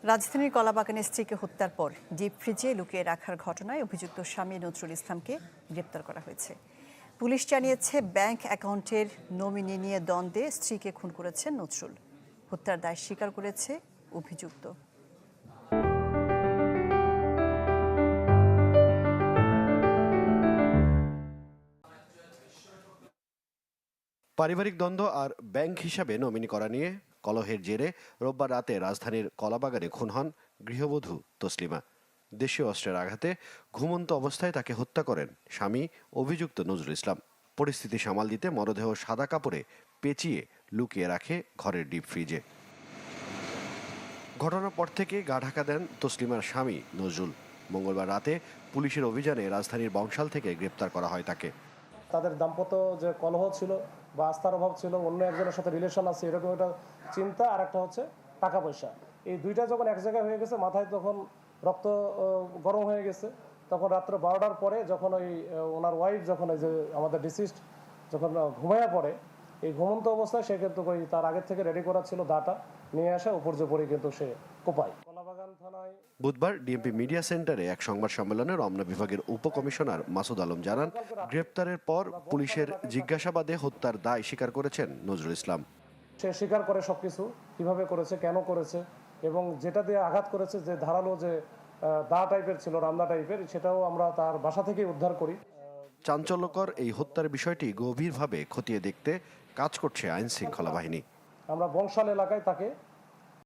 রাজধানীর কলাবাগানে স্ত্রীকে হত্যার পর ডিপ ফ্রিজে লুকিয়ে রাখার ঘটনায় অভিযুক্ত স্বামী নজরুল ইসলামকে গ্রেপ্তার করা হয়েছে। পুলিশ জানিয়েছে, ব্যাংক অ্যাকাউন্টের নমিনি নিয়ে দ্বন্দ্বে স্ত্রীকে খুন করেছেন নজরুল। হত্যার দায় স্বীকার করেছে অভিযুক্ত। পারিবারিক দ্বন্দ্ব আর ব্যাংক হিসাবে নমিনি করা নিয়ে কলহের জেরে রোববার রাতে রাজধানীর কলাবাগানে খুন হন গৃহবধূ তসলিমা। দেশীয় অস্ত্রের আঘাতে ঘুমন্ত অবস্থায় তাকে হত্যা করেন স্বামী অভিযুক্ত নজরুল ইসলাম। পরিস্থিতি সামাল দিতে মরদেহ সাদা কাপড়ে পেঁচিয়ে লুকিয়ে রাখে ঘরের ডিপ ফ্রিজে। ঘটনার পর থেকে গা ঢাকা দেন তসলিমার স্বামী নজরুল। মঙ্গলবার রাতে পুলিশের অভিযানে রাজধানীর বংশাল থেকে গ্রেপ্তার করা হয় তাকে। তাদের দাম্পত্য যে কলহ ছিল বা আস্থার অভাব ছিল, অন্য একজনের সাথে রিলেশন আছে, এরকম একটা চিন্তা, আর একটা হচ্ছে টাকা পয়সা। এই দুইটা যখন এক জায়গায় হয়ে গেছে, মাথায় তখন রক্ত গরম হয়ে গেছে। তখন রাত্রে 12টার পরে যখন ওনার ওয়াইফ যখন এই যে আমাদের ডিসিস্ট যখন ঘুমাইয়া পড়ে, এই ঘুমন্ত অবস্থায় সে কিন্তু তার আগের থেকে রেডি করা ছিল দাটা নিয়ে আসা, উপর যে পরে কিন্তু সে কোপায়। কলাবাগান থানায় বুধবার ডিএমপি মিডিয়া সেন্টারে এক সংবাদ সম্মেলনে রমনা বিভাগের উপকমিশনার মাসুদ আলম জানান, গ্রেপ্তারের পর পুলিশের জিজ্ঞাসাবাদে হত্যার দায় স্বীকার করেছেন নজরুল ইসলাম। সে স্বীকার করে সবকিছু, কিভাবে করেছে, কেন করেছে, এবং যেটা দিয়ে আঘাত করেছে, যে ধারালো যে দা টাইপের ছিল, রামদা টাইপের, সেটাও আমরা তার বাসা থেকে উদ্ধার করি। চাঞ্চল্যকর এই হত্যার বিষয়টি গভীরভাবে খতিয়ে দেখতে কাজ করছে আইন শৃঙ্খলা বাহিনী। আমরা বংশাল এলাকায় তাকে